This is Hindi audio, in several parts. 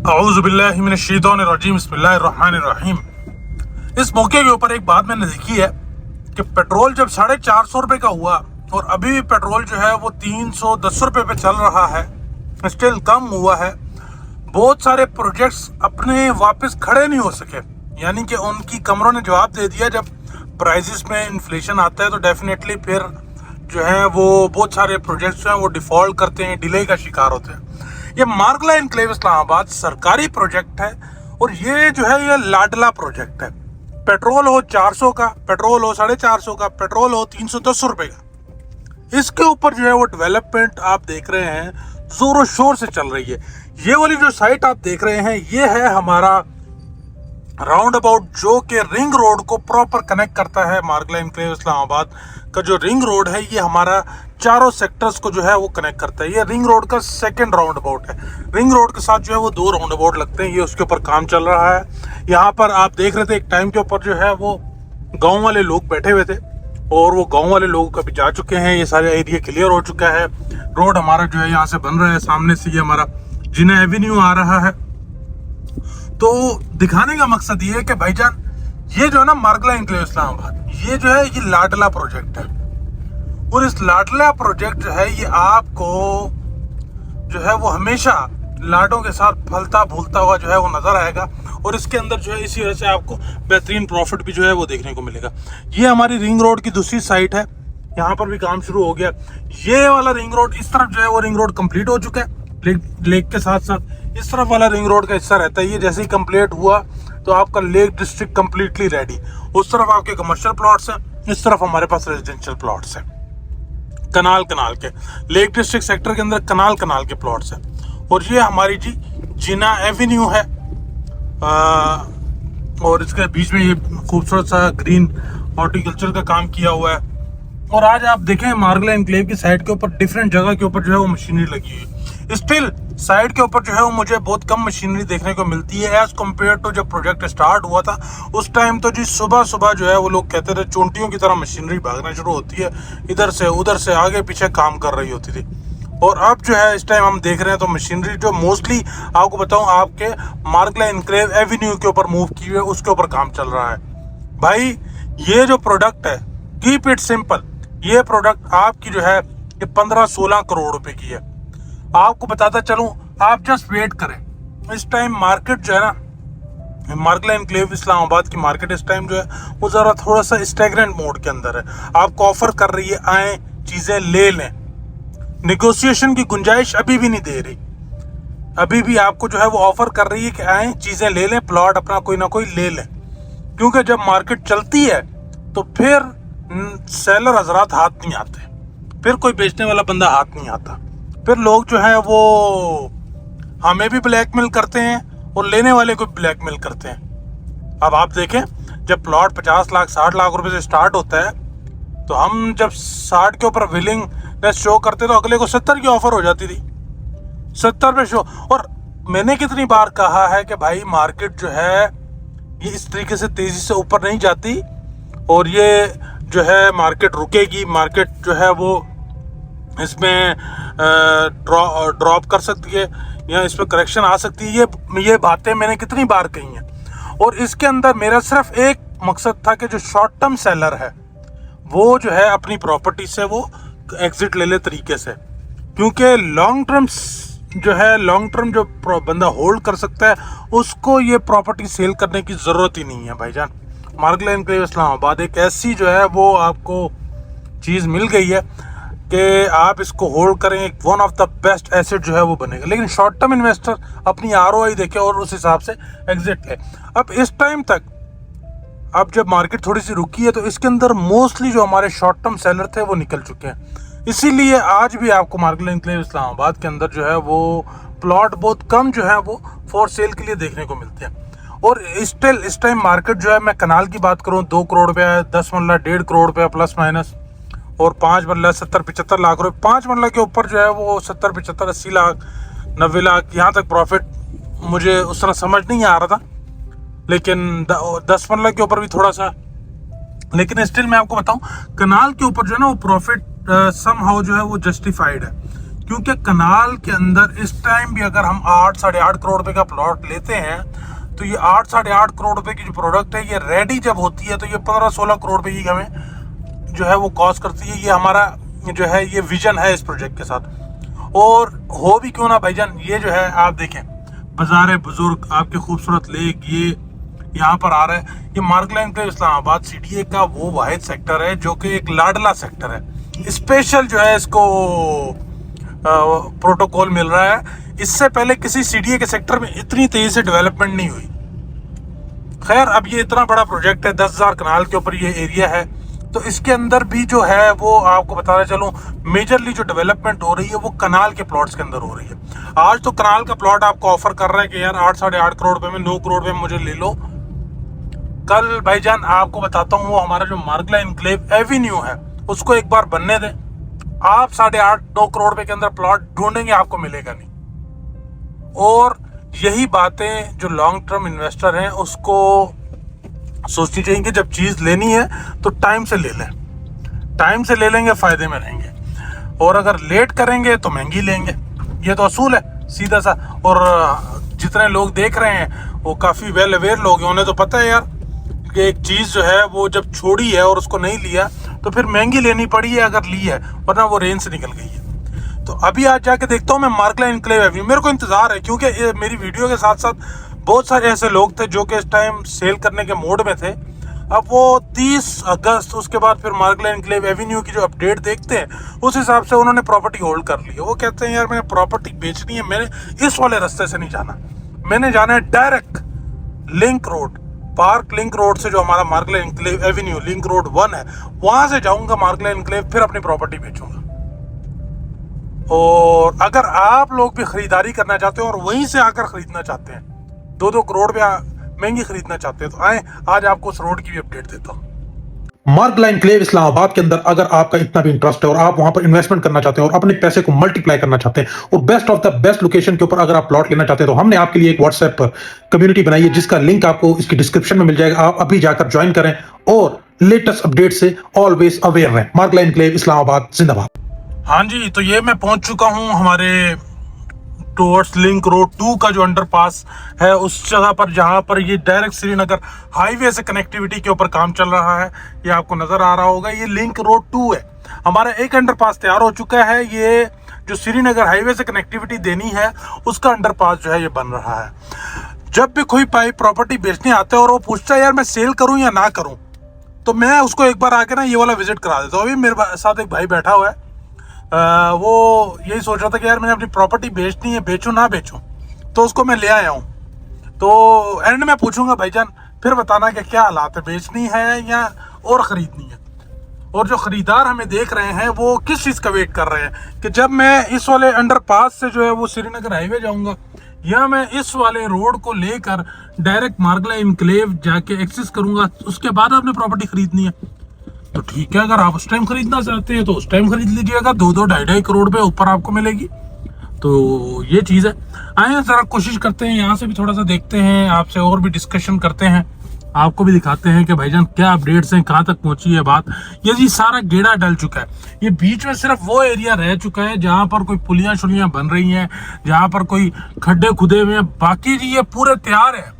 औज़ुबिल्लाहिमिनश्शैतानिर्रजीम बिस्मिल्लाहिर्रहमानिर्रहीम। इस मौके के ऊपर एक बात मैंने देखी है कि पेट्रोल जब 450 रुपये का हुआ और अभी भी पेट्रोल जो है वो 310 रुपये पे चल रहा है, स्टिल कम हुआ है। बहुत सारे प्रोजेक्ट्स अपने वापस खड़े नहीं हो सके, यानी कि उनकी कमरों ने जवाब दे दिया। जब प्राइसेस में इन्फ्लेशन आता है तो डेफिनेटली फिर जो है वो बहुत सारे प्रोजेक्ट्स हैं वो डिफॉल्ट करते हैं, डिले का शिकार होते हैं। ये मार्गला एनक्लेव इस्लामाबाद सरकारी प्रोजेक्ट है और ये जो है ये लाडला प्रोजेक्ट है। पेट्रोल हो 400 का, पेट्रोल हो 450 का, पेट्रोल हो 310 रुपये का, इसके ऊपर जो है वो डेवलपमेंट आप देख रहे हैं जोरों शोर से चल रही है। ये वाली जो साइट आप देख रहे हैं ये है हमारा राउंड अबाउट, जो कि रिंग रोड को प्रॉपर कनेक्ट करता है। मार्गला एनक्लेव इस्लामाबाद का जो रिंग रोड है ये हमारा चारों सेक्टर्स को जो है वो कनेक्ट करता है। ये रिंग रोड का सेकंड राउंड अबाउट है। रिंग रोड के साथ जो है वो 2 राउंड अबाउट लगते हैं, ये उसके ऊपर काम चल रहा है। यहाँ पर आप देख रहे थे एक टाइम के ऊपर जो है वो गाँव वाले लोग बैठे हुए थे और वो गाँव वाले लोग कभी जा चुके हैं। ये सारे एरिया क्लियर हो चुका है। रोड हमारा जो है यहाँ से बन रहा है, सामने से ये हमारा जिना एवेन्यू आ रहा है। तो दिखाने का मकसद ये है कि भाईजान ये जो है ना मार्गला एनक्लेव इस्लामाबाद, ये जो है ये लाडला प्रोजेक्ट है और इस लाडला प्रोजेक्ट जो है ये आपको जो है वो हमेशा लाडों के साथ फलता फूलता हुआ जो है वो नजर आएगा और इसके अंदर जो है इसी वजह से आपको बेहतरीन प्रॉफिट भी जो है वो देखने को मिलेगा। ये हमारी रिंग रोड की दूसरी साइट है, यहाँ पर भी काम शुरू हो गया। ये वाला रिंग रोड इस तरफ जो है वो रिंग रोड कंप्लीट हो चुका है। लेक के साथ साथ इस तरफ वाला रिंग रोड का हिस्सा रहता है। ये जैसे ही कंप्लीट हुआ तो आपका लेक डिस्ट्रिक्ट कंप्लीटली रेडी। उस तरफ आपके कमर्शियल प्लॉट्स हैं, इस तरफ हमारे पास रेजिडेंशियल प्लॉट्स हैं। कनाल के लेक डिस्ट्रिक्ट सेक्टर के अंदर कनाल के प्लॉट्स हैं। और ये हमारी जी जिना एवेन्यू है और इसके बीच में ये खूबसूरत सा ग्रीन हॉर्टिकल्चर का काम किया हुआ है। और आज आप देखें मार्गला एनक्लेव की साइड के ऊपर डिफरेंट जगह के ऊपर जो है वो मशीनरी लगी हुई है। स्टिल साइड के ऊपर जो है वो मुझे बहुत कम मशीनरी देखने को मिलती है एज कम्पेयर टू जब प्रोजेक्ट स्टार्ट हुआ था। उस टाइम तो जी सुबह सुबह जो है वो लोग कहते थे चोंटियों की तरह मशीनरी भागना शुरू होती है, इधर से उधर से आगे पीछे काम कर रही होती थी। और अब जो है इस टाइम हम देख रहे हैं तो मशीनरी जो मोस्टली आपको बताऊं आपके मार्गला एनक्लेव एवेन्यू के ऊपर मूव की हुई है, उसके ऊपर काम चल रहा है। भाई ये जो प्रोडक्ट है, कीप इट सिंपल, ये प्रोडक्ट आपकी जो है ये 15-16 करोड़ रुपए की है। आपको बताता चलूं, आप जस्ट वेट करें। इस टाइम मार्केट जो है ना मार्गला एनक्लेव इस्लामाबाद की मार्केट इस टाइम जो है वो जरा थोड़ा सा स्टैग्नेंट मोड के अंदर है। आपको ऑफर कर रही है आए चीजें ले लें, नेगोशिएशन की गुंजाइश अभी भी नहीं दे रही। अभी भी आपको जो है वो ऑफर कर रही है कि आए चीजें ले लें, प्लॉट अपना कोई ना कोई ले लें। क्योंकि जब मार्केट चलती है तो फिर सेलर हजरात हाथ नहीं आते, फिर कोई बेचने वाला बंदा हाथ नहीं आता। फिर लोग जो है वो हमें भी ब्लैकमेल करते हैं और लेने वाले को ब्लैकमेल करते हैं। अब आप देखें जब प्लॉट 50 लाख 60 लाख रुपए से स्टार्ट होता है तो हम जब 60 के ऊपर विलिंगनेस शो करते तो अगले को 70 की ऑफर हो जाती थी, 70 पे शो। और मैंने कितनी बार कहा है कि भाई मार्केट जो है ये इस तरीके से तेजी से ऊपर नहीं जाती और ये जो है मार्केट रुकेगी, मार्केट जो है वो इसमें ड्रॉप कर सकती है या इसमें करेक्शन आ सकती है। ये बातें मैंने कितनी बार कही हैं। और इसके अंदर मेरा सिर्फ एक मकसद था कि जो शॉर्ट टर्म सेलर है वो जो है अपनी प्रॉपर्टी से वो एग्जिट ले ले तरीके से। क्योंकि लॉन्ग टर्म जो बंदा होल्ड कर सकता है उसको ये प्रॉपर्टी सेल करने की ज़रूरत ही नहीं है भाईजान। मार्गला एनक्लेव इस्लामाबाद एक ऐसी जो है वो आपको चीज़ मिल गई है कि आप इसको होल्ड करें, एक one of the best asset जो है वो बनेगा। लेकिन शॉर्ट टर्म इन्वेस्टर अपनी ROI देखे और उस हिसाब से एग्जिट ले। अब इस टाइम तक अब जब मार्केट थोड़ी सी रुकी है तो इसके अंदर मोस्टली जो हमारे शॉर्ट टर्म सेलर थे वो निकल चुके हैं। इसीलिए आज भी आपको मार्गला एनक्लेव इस्लामाबाद के अंदर जो है वो प्लॉट बहुत कम जो है वो फॉर सेल के लिए देखने को मिलते हैं। और स्टिल इस टाइम मार्केट जो है, मैं कनाल की बात करूं 2 करोड़ रुपया, 10 मरला 1.5 करोड़ रुपया प्लस माइनस, और 5 मरला 70-75 लाख रुपए। 5 मरला के ऊपर जो है वो 70-75-80 लाख 90 लाख यहाँ तक प्रॉफिट मुझे उस तरह समझ नहीं आ रहा था। लेकिन 10 मरला के ऊपर भी थोड़ा सा, लेकिन स्टिल मैं आपको बताऊं कनाल के ऊपर जो है ना वो प्रॉफिट समहाउ जो है वो जस्टिफाइड है। क्योंकि कनाल के अंदर इस टाइम भी अगर हम 8-8.5 करोड़ रुपए का प्लॉट लेते हैं तो ये 8-8.5 करोड़ रुपए की जो प्रोडक्ट है ये रेडी जब होती है तो ये 15-16 करोड़ रुपए की हमें जो है वो कॉस्ट करती है। ये हमारा जो है ये विजन है इस प्रोजेक्ट के साथ। और हो भी क्यों ना भाईजान, ये जो है आप देखें बाजार बुजुर्ग, आपके खूबसूरत लेक ये यहाँ पर आ रहा है। ये मार्गला एनक्लेव इस्लामाबाद सीडीए का वो वाहिद सेक्टर है जो कि एक लाडला सेक्टर है। स्पेशल जो है इसको प्रोटोकॉल मिल रहा है। इससे पहले किसी सीडीए के सेक्टर में इतनी तेजी से डेवलपमेंट नहीं हुई। खैर, अब ये इतना बड़ा प्रोजेक्ट है, 10,000 कनाल के ऊपर ये एरिया है, तो इसके अंदर भी जो है वो आपको बताना चलूं मेजरली जो डेवलपमेंट हो रही है वो कनाल के प्लॉट्स के अंदर हो रही है। आज तो कनाल का प्लॉट आपको ऑफर कर रहा है कि यार 8-8.5 करोड़ रुपए में 9 करोड़ रुपए में मुझे ले लो। कल भाईजान आपको बताता हूँ वो हमारा जो मार्गला एनक्लेव एवेन्यू है उसको एक बार बनने दें, आप 8.5-9 करोड़ रुपए के अंदर प्लॉट ढूंढेंगे, आपको मिलेगा नहीं। और यही बातें जो लॉन्ग टर्म इन्वेस्टर हैं उसको सोचनी चाहिए कि जब चीज लेनी है तो टाइम से ले लें, टाइम से ले लेंगे फायदे में रहेंगे, और अगर लेट करेंगे तो महंगी लेंगे। ये तो असूल है सीधा सा। और जितने लोग देख रहे हैं वो काफी वेल अवेयर लोग हैं, उन्हें तो पता है यार कि एक चीज जो है वो जब छोड़ी है और उसको नहीं लिया तो फिर महंगी लेनी पड़ी है अगर ली है, वरना वो रेंज से निकल गई है। तो अभी आज जाके देखता हूँ मैं मार्गला एनक्लेव एवेन्यू, मेरे को इंतजार है क्योंकि मेरी वीडियो के साथ साथ बहुत सारे ऐसे लोग थे जो कि इस टाइम सेल करने के मोड में थे। अब वो 30 अगस्त उसके बाद फिर मार्गला एनक्लेव एवेन्यू की जो अपडेट देखते हैं उस हिसाब से उन्होंने प्रॉपर्टी होल्ड कर ली है। वो कहते हैं यार मैंने प्रॉपर्टी बेचनी है, मैंने इस वाले रास्ते से नहीं जाना, मैंने जाना है direct link road, park link road से जो हमारा मार्गला एनक्लेव एवेन्यू लिंक रोड 1 है वहां से जाऊंगा मार्गला एनक्लेव, फिर अपनी प्रॉपर्टी बेचूंगा। और अगर आप लोग भी खरीदारी करना चाहते हो और वहीं से आकर खरीदना चाहते हैं, 2-2 करोड़ में महंगी खरीदना चाहते हैं, तो आए आज आपको उस रोड की भी अपडेट देता हूँ। मार्गला एनक्लेव इस्लामाबाद के अंदर अगर आपका इतना भी इंटरेस्ट है और आप वहां पर इन्वेस्टमेंट करना चाहते हैं और अपने पैसे को मल्टीप्लाई करना चाहते हैं और best of the best location के ऊपर अगर आप प्लॉट लेना चाहते हैं तो हमने आपके लिए एक व्हाट्सएप पर कम्युनिटी बनाई है जिसका लिंक आपको इसकी डिस्क्रिप्शन में मिल जाएगा। आप अभी जाकर ज्वाइन करें और लेटेस्ट अपडेट से ऑलवेज अवेयर रहें। मार्गला एनक्लेव इस्लामाबाद जिंदाबाद। हाँ जी, तो ये मैं पहुंच चुका हूँ हमारे टुवर्ड्स लिंक रोड 2 का जो अंडरपास है उस जगह पर जहां पर ये डायरेक्ट श्रीनगर हाईवे से कनेक्टिविटी के ऊपर काम चल रहा है। ये आपको नजर आ रहा होगा, ये लिंक रोड 2 है। हमारा एक अंडरपास तैयार हो चुका है, ये जो श्रीनगर हाईवे से कनेक्टिविटी देनी है उसका अंडरपास जो है ये बन रहा है। जब भी कोई प्रॉपर्टी बेचने आता है और वो पूछता है यार मैं सेल करूं या ना करूं, तो मैं उसको एक बार आके ना ये वाला विजिट करा देता हूँ। अभी मेरे साथ एक भाई बैठा हुआ है, वो यही सोच रहा था कि यार मैंने अपनी प्रॉपर्टी बेचनी है, बेचूं ना बेचूं, तो उसको मैं ले आया हूँ। तो एंड में पूछूंगा भाईजान फिर बताना कि क्या हालात है, बेचनी है या और खरीदनी है। और जो खरीदार हमें देख रहे हैं वो किस चीज़ का वेट कर रहे हैं कि जब मैं इस वाले अंडरपास से जो है वो श्रीनगर हाईवे जाऊंगा या मैं इस वाले रोड को लेकर डायरेक्ट मार्गला एनक्लेव जाके एक्सेस करूंगा, उसके बाद आपने प्रॉपर्टी खरीदनी है। तो ठीक है, अगर आप उस टाइम खरीदना चाहते हैं तो उस टाइम खरीद लीजिएगा, 2-2-2.5 करोड़ पे ऊपर आपको मिलेगी। तो ये चीज़ है। आए जरा कोशिश करते हैं, यहाँ से भी थोड़ा सा देखते हैं, आपसे और भी डिस्कशन करते हैं, आपको भी दिखाते हैं कि भाईजान क्या अपडेट्स हैं, कहाँ तक पहुंची है बात। ये जी सारा गेड़ा डल चुका है, ये बीच में सिर्फ वो एरिया रह चुका है जहाँ पर कोई पुलियां शुलियां बन रही हैं, जहाँ पर कोई खड्डे खुदे हुए हैं। बाकी जी ये पूरे तैयार है,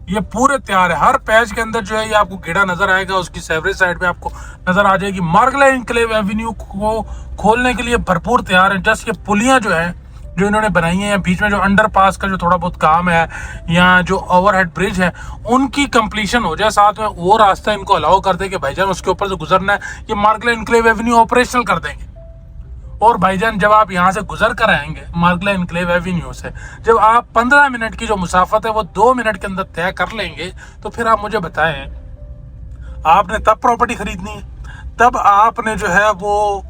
ये पूरे तैयार है। हर पैच के अंदर जो है ये आपको गेड़ा नजर आएगा, उसकी सेवरेज साइड पे आपको नजर आ जाएगी। मार्गला एनक्लेव एवेन्यू को खोलने के लिए भरपूर तैयार है। जस्ट ये पुलियां जो है जो इन्होंने बनाई है, बीच में जो अंडरपास का जो थोड़ा बहुत काम है या जो ओवरहेड ब्रिज है उनकी कंप्लीशन हो जाए, साथ में वो रास्ता इनको अलाउ कर दे कि भाईजान उसके ऊपर से गुजरना है, ये मार्गला एनक्लेव एवेन्यू ऑपरेशनल कर देंगे। और भाईजान जब आप यहाँ से गुजर कर आएंगे मार्गला एनक्लेव एवेन्यू से, जब आप 15 मिनट की जो मुसाफत है वो 2 मिनट के अंदर तय कर लेंगे, तो फिर आप मुझे बताएं आपने तब प्रॉपर्टी खरीदनी है, तब आपने जो है वो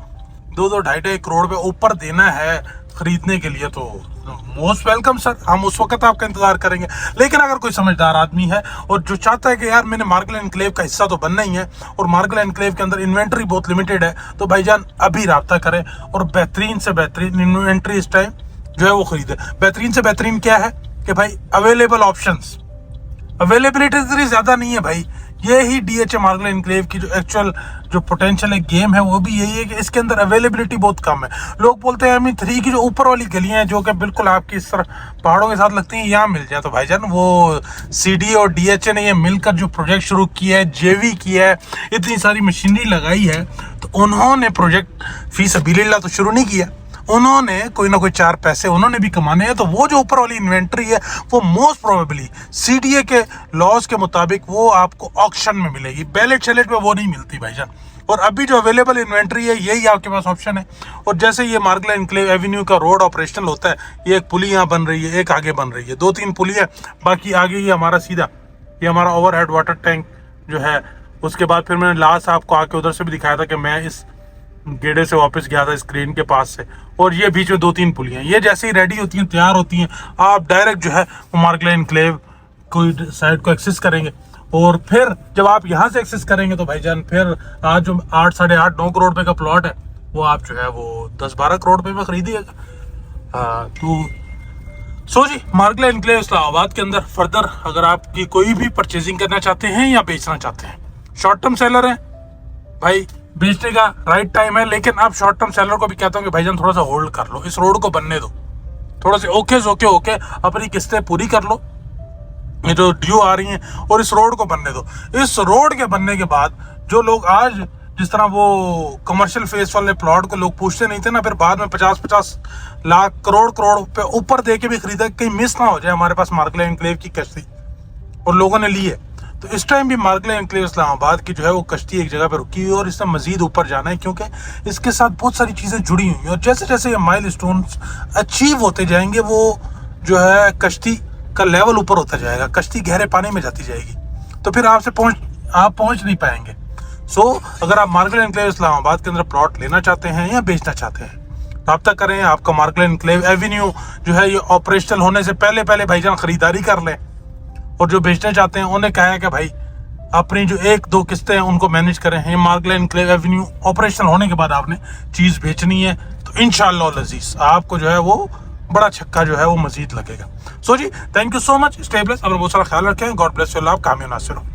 2-2-2.5 करोड़ पे ऊपर देना है खरीदने के लिए। तो मोस्ट वेलकम सर, हम उस वक्त आपका इंतजार करेंगे। लेकिन अगर कोई समझदार आदमी है और जो चाहता है कि यार मैंने मार्गला एनक्लेव का हिस्सा तो बनना ही है और मार्गला एनक्लेव के अंदर इन्वेंट्री बहुत लिमिटेड है, तो भाईजान अभी राब्ता करें और बेहतरीन से बेहतरीन इन्वेंट्री इस टाइम जो है वो खरीदे। बेहतरीन से बेहतरीन क्या है कि भाई अवेलेबल ऑप्शंस, अवेलेबिलिटी इतनी ज्यादा नहीं है भाई ये ही DHA मार्गले एनक्लेव की जो एक्चुअल जो पोटेंशियल है गेम है वो भी यही है कि इसके अंदर अवेलेबिलिटी बहुत कम है। लोग बोलते हैं ME3 की जो ऊपर वाली गलियां हैं जो कि बिल्कुल आपकी इस तरह पहाड़ों के साथ लगती हैं, यहाँ मिल जाए। तो भाईजान वो CD और DHA ने ये मिलकर जो प्रोजेक्ट शुरू किया है, JV किया है, इतनी सारी मशीनरी लगाई है, तो उन्होंने प्रोजेक्ट फी सबीलिल्लाह तो शुरू नहीं किया, उन्होंने कोई ना कोई चार पैसे उन्होंने भी कमाने हैं। तो वो जो ऊपर वाली इन्वेंट्री है वो मोस्ट प्रोबेबली CDA के लॉज के मुताबिक वो आपको ऑक्शन में मिलेगी, बैलेट शैलेट में वो नहीं मिलती भाईजान। और अभी जो अवेलेबल इन्वेंट्री है यही आपके पास ऑप्शन है। और जैसे ये मार्गले एनक्लेव एवेन्यू का रोड ऑपरेशनल होता है, ये एक पुली यहाँ बन रही है, एक आगे बन रही है, 2-3 पुली है, बाकी आगे ही हमारा सीधा ये हमारा ओवरहेड वाटर टैंक जो है। उसके बाद फिर मैंने लास्ट आपको आके उधर से भी दिखाया था कि मैं इस गेड़े से वापस गया था इस क्रेन के पास से, और ये बीच में 2-3 पुलियां, ये जैसे ही रेडी होती हैं, तैयार होती हैं, आप डायरेक्ट जो है मार्गले एनक्लेव कोई साइड को एक्सेस करेंगे। और फिर जब आप यहाँ से एक्सेस करेंगे तो भाईजान फिर आज जो 8, 8.5, 9 करोड़ रुपए का प्लॉट है वो आप जो है वो 10-12 करोड़ रुपए में खरीदिएगा। तो जी मार्गले एनक्लेव इस्लामाबाद के अंदर फर्दर अगर आपकी कोई भी परचेजिंग करना चाहते हैं या बेचना चाहते हैं, शॉर्ट टर्म सेलर है भाई, बेचने का राइट टाइम है, लेकिन आप शॉर्ट टर्म सेलर को भी कहता हूँ कि भाईजान थोड़ा सा होल्ड कर लो, इस रोड को बनने दो, थोड़ा सा ओके होके अपनी किस्तें पूरी कर लो, ये जो ड्यू आ रही हैं, और इस रोड को बनने दो। इस रोड के बनने के बाद जो लोग आज जिस तरह वो कमर्शियल फेस वाले प्लॉट को लोग पूछते नहीं थे ना, फिर बाद में 50-50 लाख करोड़ पे ऊपर दे के भी खरीदा, कहीं मिस ना हो जाए हमारे पास मार्गले एनक्लेव की कश्ती, और लोगों ने ली है। तो इस टाइम भी मार्गले एनक्लेव इस्लामाबाद की जो है वो कश्ती एक जगह पे रुकी हुई है, और इससे मजीद ऊपर जाना है, क्योंकि इसके साथ बहुत सारी चीज़ें जुड़ी हुई हैं, और जैसे जैसे ये माइलस्टोन्स अचीव होते जाएंगे वो जो है कश्ती का लेवल ऊपर होता जाएगा, कश्ती गहरे पानी में जाती जाएगी, तो फिर आप पहुंच नहीं पाएंगे। अगर आप मार्गले एनक्लेव इस्लामाबाद के अंदर प्लॉट लेना चाहते हैं या बेचना चाहते हैं, रब्ता करें। आपका मार्गले एनक्लेव एवेन्यू जो है ये ऑपरेशनल होने से पहले भाईजान खरीदारी कर लें, और जो बेचने चाहते हैं उन्हें कहा है कि भाई अपनी जो 1-2 किस्तें हैं उनको मैनेज करें। ये मार्गले एनक्लेव एवेन्यू ऑपरेशनल होने के बाद आपने चीज़ बेचनी है, तो इंशाअल्लाह अज़ीज़ आपको जो है वो बड़ा छक्का जो है वो मजीद लगेगा। जी thank you so much, stay blessed, अपना बहुत सारा ख्याल रखें, गॉड ब्लेस यू, अल्लाह कामयाब नासिर हो।